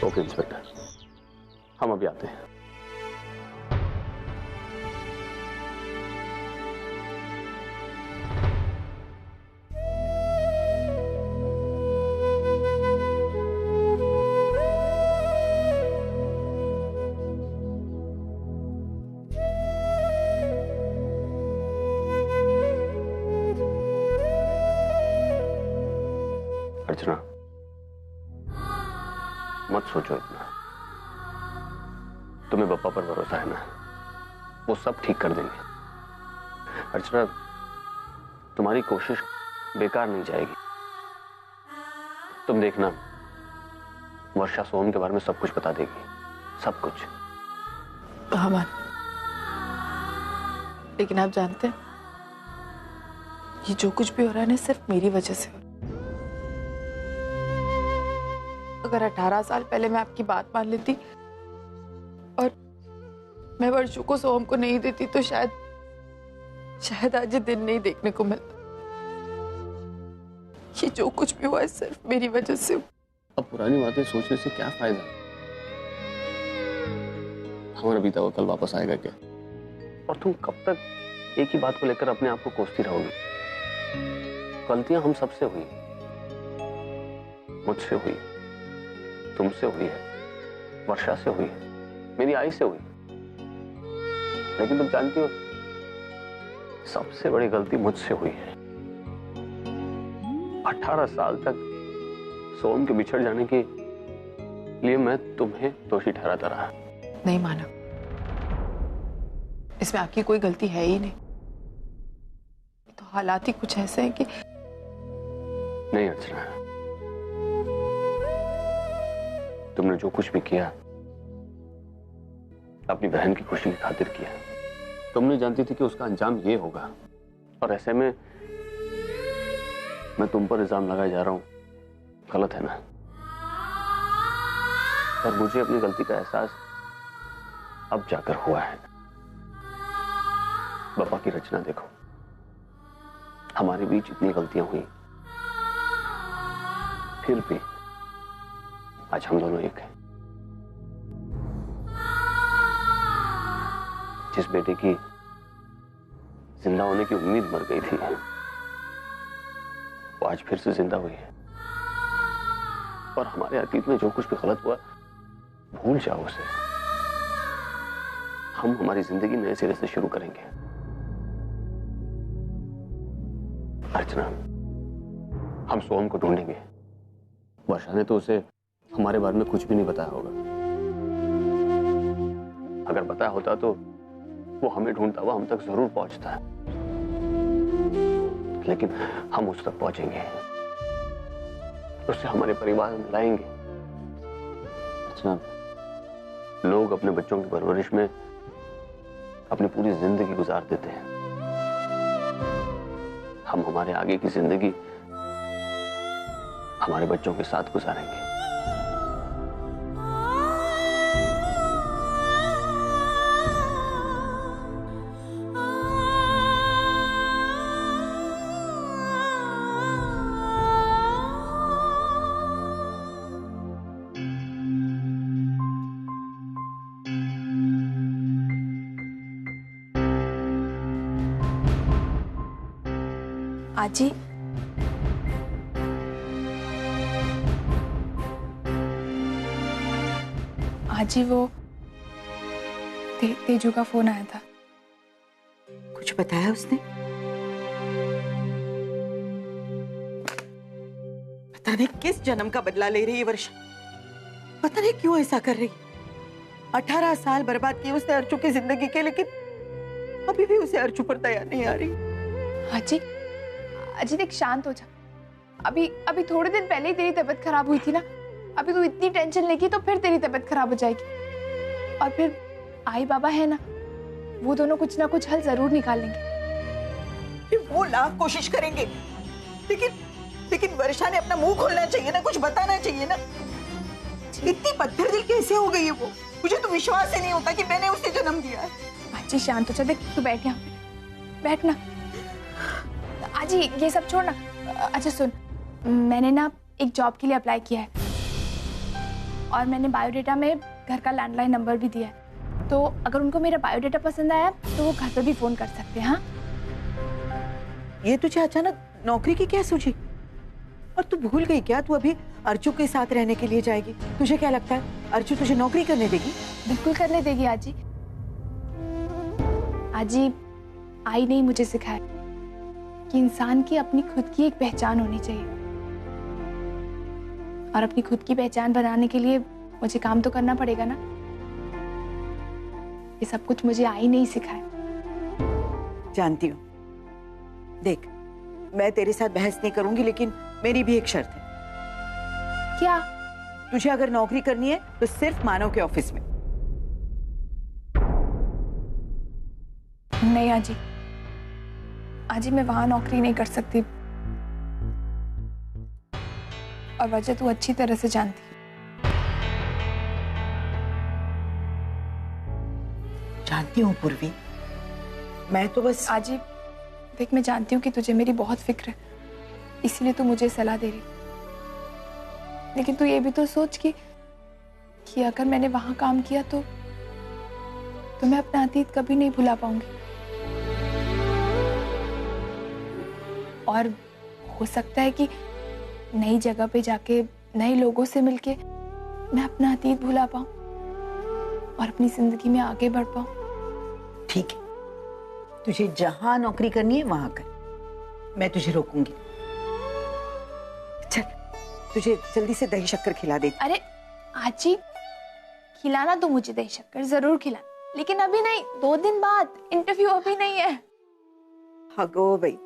Okay inspector, हम अभी आते हैं। अर्चना, मत सोचो इतना। तुम्हें पापा पर भरोसा है ना, वो सब ठीक कर देंगे। अर्चना, तुम्हारी कोशिश बेकार नहीं जाएगी। तुम देखना, वर्षा सोहम के बारे में सब कुछ बता देगी, सब कुछ। अमन, लेकिन आप जानते हैं ये जो कुछ भी हो रहा है ना, सिर्फ मेरी वजह से हो रहा है। अगर 18 साल पहले मैं आपकी बात मान लेती और मैं वर्षों को सोहम को नहीं देती तो शायद आज ये दिन नहीं देखने को मिलता। ये जो कुछ भी हुआ है सिर्फ मेरी वजह से। अब पुरानी बातें सोचने से क्या फायदा? हमारा बीता हुआ कल वापस आएगा क्या? और तुम कब तक एक ही बात को लेकर अपने आप को कोसती रहोगी? गलतियां हम सबसे हुई, मुझसे हुई, तुमसे हुई है, वर्षा से हुई है, मेरी आई से हुई। लेकिन तुम जानती हो, सबसे बड़ी गलती मुझसे हुई है। 18 साल तक सोहम के बिछड़ जाने के लिए मैं तुम्हें दोषी ठहराता रहा। नहीं माना, इसमें आपकी कोई गलती है ही नहीं। तो हालात ही कुछ ऐसे हैं कि नहीं अर्चना, तुमने जो कुछ भी किया अपनी बहन की खुशी की खातिर किया। तुमने जानती थी कि उसका अंजाम ये होगा, और ऐसे में मैं तुम पर इल्जाम लगाए जा रहा हूं, गलत है ना? और मुझे अपनी गलती का एहसास अब जाकर हुआ है। पापा की रचना देखो, हमारे बीच इतनी गलतियां हुई, फिर भी आज हम दोनों एक हैं। जिस बेटे की जिंदा होने की उम्मीद मर गई थी, वो आज फिर से जिंदा हुई है। और हमारे अतीत में जो कुछ भी गलत हुआ, भूल जाओ उसे। हम हमारी जिंदगी नए सिरे से शुरू करेंगे। अर्चना, हम सोहम को ढूंढेंगे। वर्षा ने तो उसे हमारे बारे में कुछ भी नहीं बताया होगा। अगर बताया होता तो वो हमें ढूंढता हुआ हम तक जरूर पहुंचता। लेकिन हम उस तक पहुंचेंगे, उससे हमारे परिवार में लाएंगे। अच्छा, लोग अपने बच्चों की परवरिश में अपनी पूरी जिंदगी गुजार देते हैं। हम हमारे आगे की जिंदगी हमारे बच्चों के साथ गुजारेंगे। आजी, आजी वो तेजू का फोन आया था। कुछ बताया उसने? पता नहीं किस जन्म का बदला ले रही है वर्षा, पता नहीं क्यों ऐसा कर रही। 18 साल बर्बाद किए उसने अर्चू की जिंदगी के, लेकिन अभी भी उसे अर्चू पर दया नहीं आ रही। आजी, आजी देख, शांत हो जा। अभी थोड़े दिन पहले ही तेरी तबीयत खराब हुई थी ना। अभी तू इतनी टेंशन लेगी तो फिर तेरी तबीयत खराब हो जाएगी। और फिर आई बाबा है ना, वो दोनों कुछ ना कुछ हल जरूर निकालेंगे। वो लाख कोशिश करेंगे, लेकिन वर्षा ने अपना मुंह खोलना चाहिए ना, कुछ बताना चाहिए ना। इतनी पत्थर दिल कैसे हो गई है वो? मुझे तो विश्वास ही नहीं होता कि मैंने उसे जन्म दिया है। आजी शांत हो जा, देख तू बैठ यहाँ पे, बैठ ना। आजी ये सब छोड़ ना। अच्छा सुन, मैंने ना एक जॉब के लिए अप्लाई किया है। और मैंने बायोडेटा में घर का लैंडलाइन नंबर भी दिया है, तो अगर उनको मेरा बायोडेटा पसंद आया तो वो घर पे भी फ़ोन कर सकते हैं। हाँ, ये तुझे अचानक नौकरी की क्या सूझी? और तू भूल गई क्या, तू अभी अर्चू के साथ रहने के लिए जाएगी? तुझे क्या लगता है अर्चू तुझे नौकरी करने देगी? बिल्कुल करने देगी आजी। आजी आई नहीं मुझे सिखाया कि इंसान की अपनी खुद की एक पहचान होनी चाहिए, और अपनी खुद की पहचान बनाने के लिए मुझे काम तो करना पड़ेगा ना। ये सब कुछ मुझे आई नहीं सिखाया। जानती हूँ। देख, मैं तेरे साथ बहस नहीं करूंगी, लेकिन मेरी भी एक शर्त है। क्या? तुझे अगर नौकरी करनी है तो सिर्फ मानव के ऑफिस में। नहीं आजी, आजी मैं वहां नौकरी नहीं कर सकती, और वजह तू अच्छी तरह से जानती है। जानती हूँ पूर्वी, मैं तो बस। आजी देख, मैं जानती हूँ कि तुझे मेरी बहुत फिक्र है, इसीलिए तू मुझे सलाह दे रही, लेकिन तू ये भी तो सोच कि अगर मैंने वहां काम किया तो मैं अपना अतीत कभी नहीं भुला पाऊंगी, और हो सकता है कि नई जगह पे जाके नए लोगों से मिलके मैं अपना अतीत भुला पाऊं और अपनी जिंदगी में आगे बढ़ पाऊं। ठीक है, तुझे जहां नौकरी करनी है वहां कर, मैं तुझे रोकूंगी। चल, तुझे जल्दी से दही शक्कर खिला दे। अरे आजी, खिलाना तो मुझे दही शक्कर जरूर खिलाना, लेकिन अभी नहीं, 2 दिन बाद, इंटरव्यू अभी नहीं है। हगो भाई।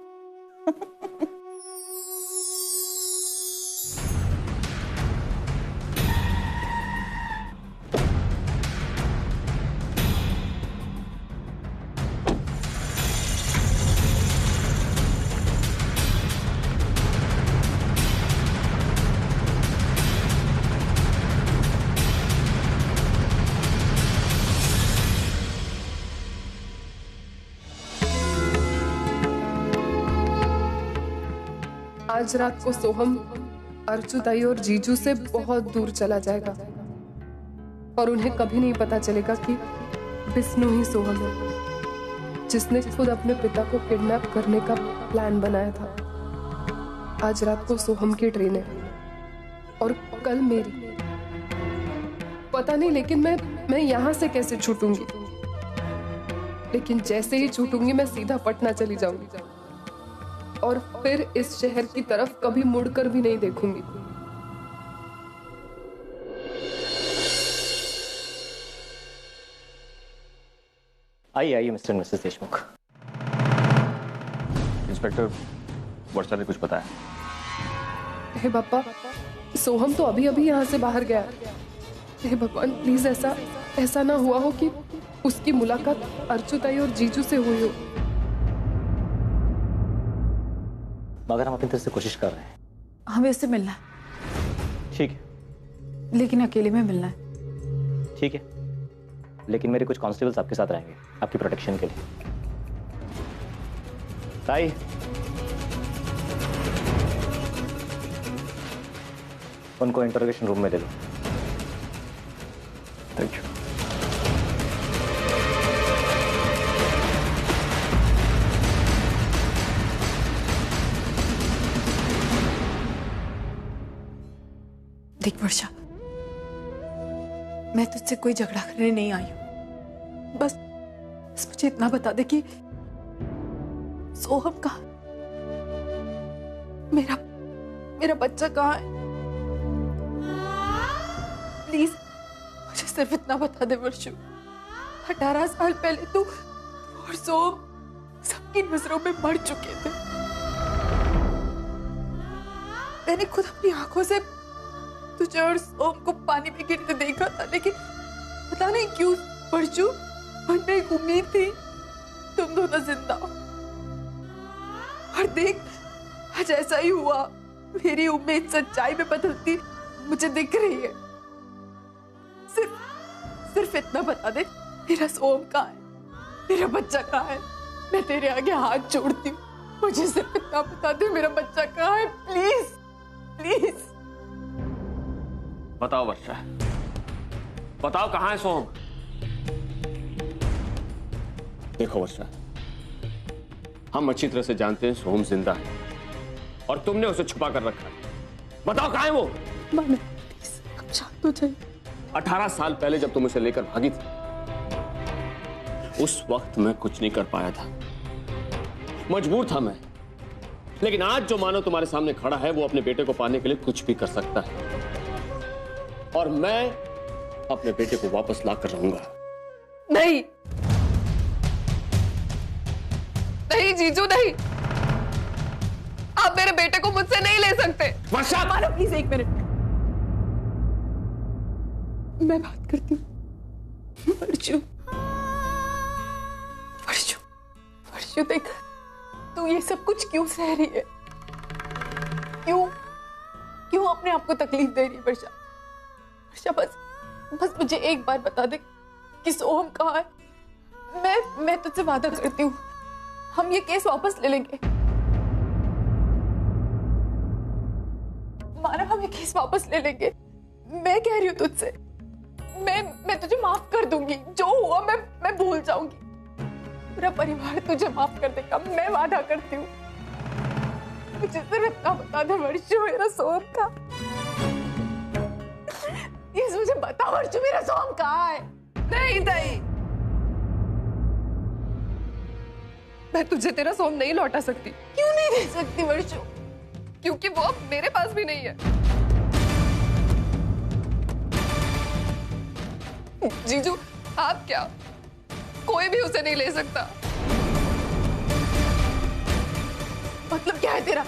आज रात को सोहम अर्चू ताई और जीजू से बहुत दूर चला जाएगा, और उन्हें कभी नहीं पता चलेगा कि विष्णु ही सोहम है, जिसने खुद अपने पिता को किडनैप करने का प्लान बनाया था। आज रात को सोहम की ट्रेन है और कल मेरी। पता नहीं, लेकिन मैं यहां से कैसे छूटूंगी? लेकिन जैसे ही छूटूंगी मैं सीधा पटना चली जाऊंगी, और फिर इस शहर की तरफ कभी मुड़कर भी नहीं देखूंगी। आइए मिस्टर और मिसेस देशमुख। इंस्पेक्टर, वर्षा ने कुछ बताया? हे बापा, सोहम तो अभी अभी यहाँ से बाहर गया। हे भगवान, प्लीज ऐसा ना हुआ हो कि उसकी मुलाकात अर्चू ताई और जीजू से हुई हो। मगर हम अपनी तरफ से कोशिश कर रहे हैं। हमें उससे मिलना है। ठीक है, लेकिन अकेले में मिलना है। ठीक है, लेकिन मेरे कुछ कांस्टेबल्स आपके साथ रहेंगे आपकी प्रोटेक्शन के लिए। ताई, उनको इंटरोगेशन रूम में ले लो। Thank you. देख वर्षा, मैं तुझसे कोई झगड़ा करने नहीं आई हूं। बस मुझे इतना बता दे कि सोहम कहाँ, मेरा बच्चा कहाँ है? प्लीज मुझे सिर्फ इतना बता दे वर्षु। 18 साल पहले तू और सोहम सबकी नजरों में मर चुके थे। मैंने खुद अपनी आंखों से तुझे और सोम को पानी में गिरते देखा था, लेकिन पता नहीं क्यों वर्षु, मन में एक उम्मीद थी तुम दोनों जिंदा हो। और देख, आज ऐसा ही हुआ। मेरी उम्मीद सच्चाई में बदलती मुझे दिख रही है। सिर्फ इतना बता दे, मेरा सोम कहाँ है? मेरा बच्चा कहाँ है? मैं तेरे आगे हाथ जोड़ती हूँ, मुझे सिर्फ इतना बता दे, मेरा बच्चा कहाँ है? प्लीज प्लीज बताओ वर्षा, बताओ कहां है सोहम? देखो वर्षा, हम अच्छी तरह से जानते हैं सोहम जिंदा है और तुमने उसे छुपा कर रखा है। बताओ कहां है वो? मानव प्लीज अब शांत हो जाइए। 18 साल पहले जब तुम उसे लेकर भागी थी, उस वक्त मैं कुछ नहीं कर पाया था, मजबूर था मैं। लेकिन आज जो मानव तुम्हारे सामने खड़ा है वो अपने बेटे को पाने के लिए कुछ भी कर सकता है, और मैं अपने बेटे को वापस लाकर रहूंगा। नहीं नहीं जीजू, नहीं, आप मेरे बेटे को मुझसे नहीं ले सकते। वर्षा, मानव प्लीज 1 मिनट, मैं बात करती हूँ। वर्षु, वर्षु, वर्षु देख, तू ये सब कुछ क्यों सह रही है? क्यों अपने आप को तकलीफ दे रही है? वर्षा, वर्षा बस मुझे एक बार बता दे कि सोहम कहाँ है। मैं तुझसे वादा करती हूँ, हम ये केस वापस ले लेंगे। मानव, हम ये केस वापस ले लेंगे। मैं कह रही हूँ तुझसे, मैं तुझे माफ कर दूंगी। जो हुआ मैं भूल जाऊंगी। पूरा परिवार तुझे माफ कर देगा, मैं वादा करती हूँ। मुझे सिर्फ इतना बता दे वर्षु, मेरा सोहम का प्लीज मुझे बता वर्षु, मेरा सोहम कहाँ है? नहीं, मैं तुझे तेरा सोहम नहीं लौटा सकती। क्यों नहीं दे सकती वर्षु? क्योंकि वो अब मेरे पास भी नहीं है। जीजू, आप क्या, कोई भी उसे नहीं ले सकता। मतलब क्या है तेरा?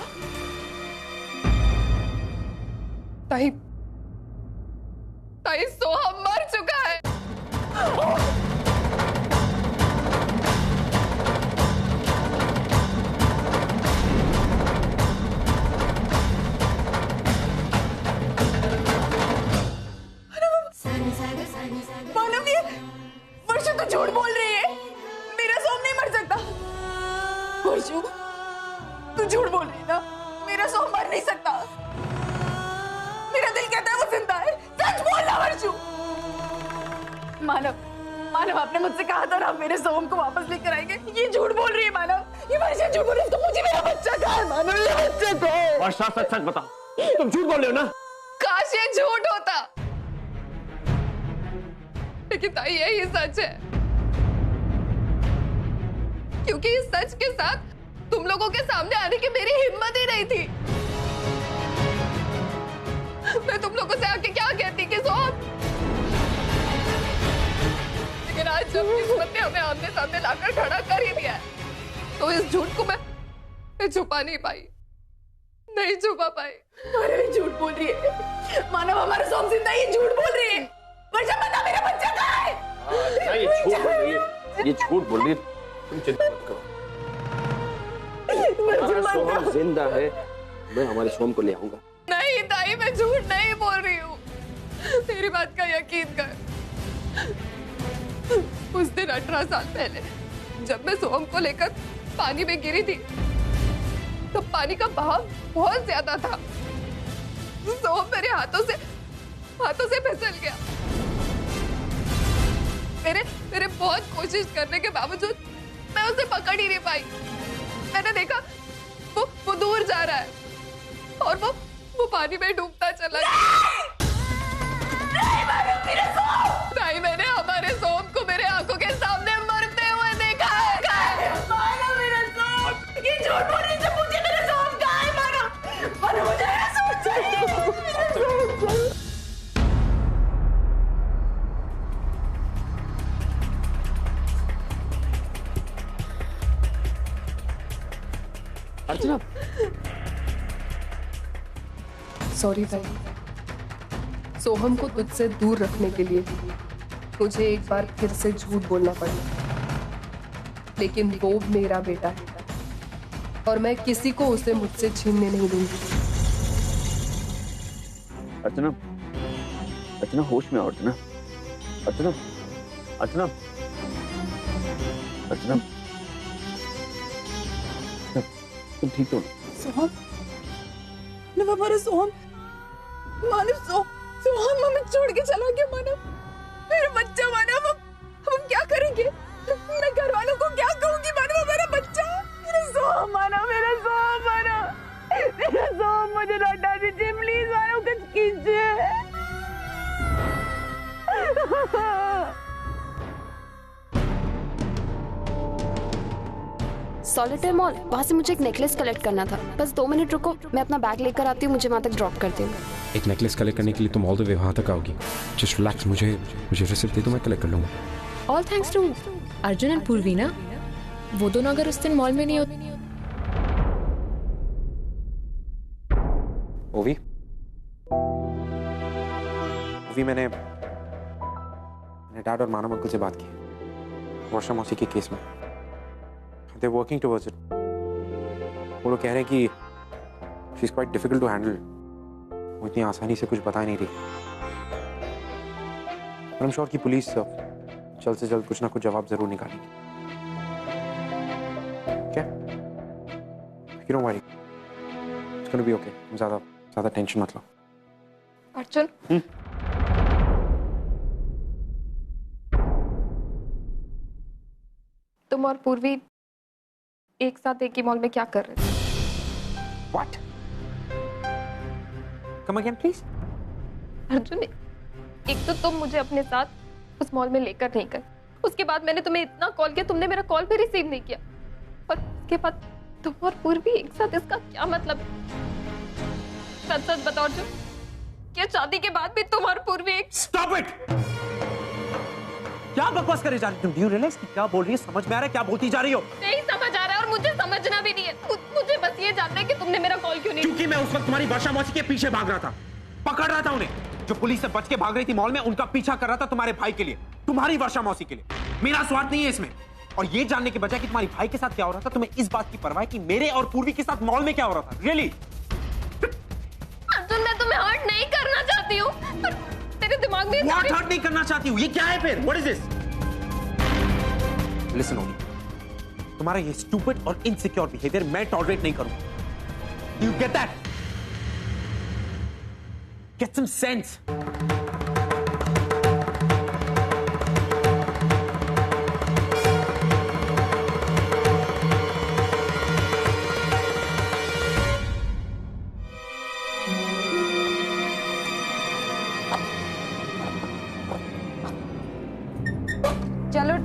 ताई सोहम मर चुका है। मानव, ये वर्षु तू झूठ बोल रही है। मेरा सोहम नहीं मर सकता। वर्षु, तू झूठ बोल रही है ना? मेरा सोहम मर नहीं सकता। मेरा दिल कहता है वो जिंदा है। सच बोलना वर्षु। मानव, आपने मुझसे कहा था ना मेरे सोहम को वापस लेकर आएंगे। ये झूठ बोल रही है मानव, ये वर्षा झूठ बोल रही है। इसको मुझे मेरा बच्चा कहाँ है मानव? ये बच्चा को वर्षा, सच बताओ, तुम झूठ बोल रहे हो ना? काश ये झूठ होता, लेकिन ताई यही सच है। क्योंकि इस सच के साथ तुम लोगों के सामने आने की मेरी हिम्मत ही नहीं थी। मैं तुम लोगों से आके क्या कहती कि सोहम, लेकिन आज जब किस्मत ने हमें आमने सामने लाकर खड़ा कर ही दिया है, तो इस झूठ को मैं छुपा नहीं पाई, नहीं छुपा पाई। अरे झूठ बोल रही है मानव, हमारा सोहम जिंदा है। ये झूठ बोल रही है। वर्षा, बता मेरा बच्चा कहाँ है? ये झूठ बोल रही है, ये झूठ बोल रही है। तुम चिंता मत करो, हमारा सोहम जिंदा है। मैं हमारे सोहम को ले आऊंगा। नहीं ताई, मैं झूठ नहीं बोल रही हूँ, तेरी बात का यकीन कर। उस दिन 18 साल पहले जब मैं सोहम को लेकर पानी में गिरी थी, तो पानी का बहाव बहुत ज्यादा था। सोहम मेरे हाथों से फिसल गया। मेरे बहुत कोशिश करने के बावजूद मैं उसे पकड़ ही नहीं पाई। मैंने देखा वो दूर जा रहा है और वो पानी में डूबता चला गया। नहीं, मैंने हमारे सोहम को मेरे आंखों के सामने मरते हुए देखा है। मेरा सोहम, ये झूठ बोल रही है। मुझे मेरा सोहम कहाँ है मानव? मुझे मेरा सोहम चाहिए। अर्चना, सॉरी ताई, सोहम को तुझसे दूर रखने के लिए मुझे एक बार फिर से झूठ बोलना पड़ा, लेकिन वो मेरा बेटा है और मैं किसी को उसे मुझसे छीनने नहीं दूंगी। अर्चना, अर्चना होश में आओ। अर्चना, अर्चना, अर्चना, अर्चना, तुम ठीक हो? सोहम, हमारा सोहम, मानव सोहम हमें छोड़ के चला गया। मानव, सॉलिटेयर मॉल, वहाँ से मुझे एक नेकलेस कलेक्ट करना था। बस 2 मिनट रुको, मैं अपना बैग लेकर आती हूँ, मुझे वहाँ तक ड्रॉप कर दें। एक नेकलेस कलेक्ट करने के लिए तुम ऑल द वे वहाँ तक आओगी? जस्ट रिलैक्स, मुझे रिसिप्ट दे दो, मैं कलेक्ट कर लूँगा। All thanks to Arjun and Purvi ना, वो दोनों अगर उस दिन मॉल में नहीं होते। ओवी, मैंने डैड और मानव अंकल से बात की वर्षा मौसी के केस में। They're working towards it. वो लोग कह रहे हैं कि she's quite difficult to handle. वो इतनी आसानी से कुछ बता नहीं रही। पर I'm sure कि पुलिस जल्द से जल्द कुछ ना कुछ जवाब जरूर निकालेगी। क्या? You don't worry. It's going to be okay. ज़्यादा टेंशन मत लो। अर्जुन, तुम और पूर्वी एक साथ एक ही मॉल में क्या कर रहे थे? What? Come again, please? Arjun, एक तो तुम मुझे अपने साथ उस मॉल में लेकर नहीं गए, उसके बाद मैंने तुम्हें इतना कॉल किया, तुमने मेरा कॉल भी रिसीव नहीं किया, और उसके बाद तुम और पूर्वी एक साथ, इसका क्या मतलब? सच सच बताओ अर्जुन, क्या शादी के बाद भी तुम और पूर्वी एक... Stop it! क्या बकवास करे जा रही तुम? Do you realize कि क्या बोल रही है? समझ में आ रहा है क्या बोलती जा रही हो? नहीं समझ आ रहा है और मुझे समझना भी नहीं है। मुझे बस ये जानना है कि तुमने मेरा कॉल क्यों नहीं... क्योंकि मैं उस वक्त तुम्हारी वर्षा मौसी के पीछे भाग रहा था, पकड़ रहा था उन्हें। जो पुलिस से बच के भाग रही थी मॉल में, उनका पीछा कर रहा था तुम्हारे भाई के लिए, तुम्हारी वर्षा मौसी के लिए। मेरा स्वार्थ नहीं है इसमें। और ये जानने के बजाय कि तुम्हारे भाई के साथ क्या हो रहा था, तुम्हें इस बात की परवाह है कि मेरे और पूर्वी के साथ मॉल में क्या हो रहा था। रियली? अर्जुन, मैं तुम्हें हर्ट नहीं करना चाहती हूँ, पर तेरे दिमाग में... What hurt नहीं करना चाहती हूँ? ये क्या है फिर? What is this? Listen only. तुम्हारा ये stupid और insecure behavior मैं tolerate नहीं करूँगा। You get that? Get some sense. चलो।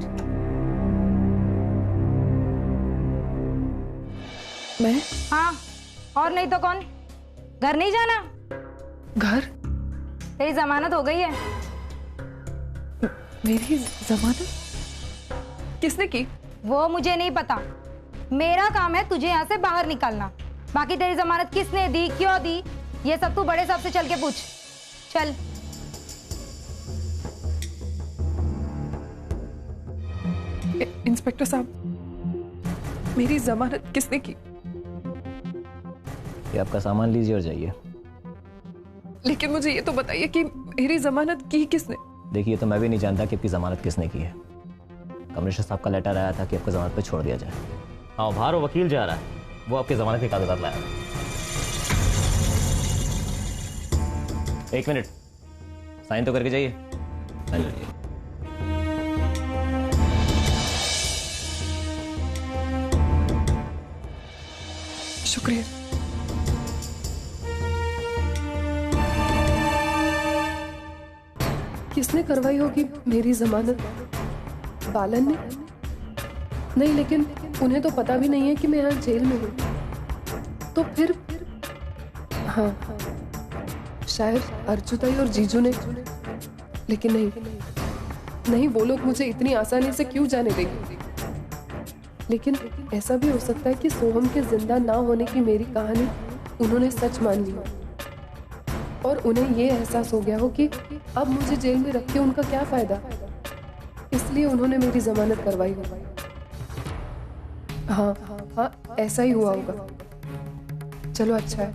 मैं? हाँ, और नहीं तो कौन? घर नहीं जाना? घर? तेरी जमानत हो गई है। मेरी जमानत? किसने की? वो मुझे नहीं पता, मेरा काम है तुझे यहाँ से बाहर निकालना। बाकी तेरी जमानत किसने दी, क्यों दी, ये सब तू बड़े साहब से चल के पूछ। चल। इंस्पेक्टर साहब, मेरी जमानत किसने की? ये आपका सामान लीजिए और जाइए। लेकिन मुझे ये तो बताइए कि मेरी जमानत की किसने? देखिए, तो मैं भी नहीं जानता कि आपकी जमानत किसने की है। कमिश्नर साहब का लेटर आया था कि आपको जमानत पे छोड़ दिया जाए। हाँ, बाहर वो वकील जा रहा है, वो आपकी जमानत के कागजात लाया। 1 मिनट, साइन तो करके जाइए। साइन करिए। शुक्रिया। किसने करवाई होगी मेरी जमानत? बालन ने? नहीं, लेकिन उन्हें तो पता भी नहीं है कि मैं यहाँ जेल में हूँ। तो फिर हाँ, शायद अर्जुताई और जीजू ने। लेकिन नहीं, वो लोग मुझे इतनी आसानी से क्यों जाने देंगे? लेकिन ऐसा भी हो सकता है कि सोहम के जिंदा ना होने की मेरी कहानी उन्होंने सच मान ली हो और उन्हें ये एहसास हो गया हो कि अब मुझे जेल में रख के उनका क्या फायदा, इसलिए उन्होंने मेरी जमानत करवाई हो। हाँ, ऐसा ही हुआ होगा। चलो अच्छा है,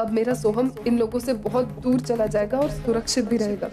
अब मेरा सोहम इन लोगों से बहुत दूर चला जाएगा और सुरक्षित भी रहेगा।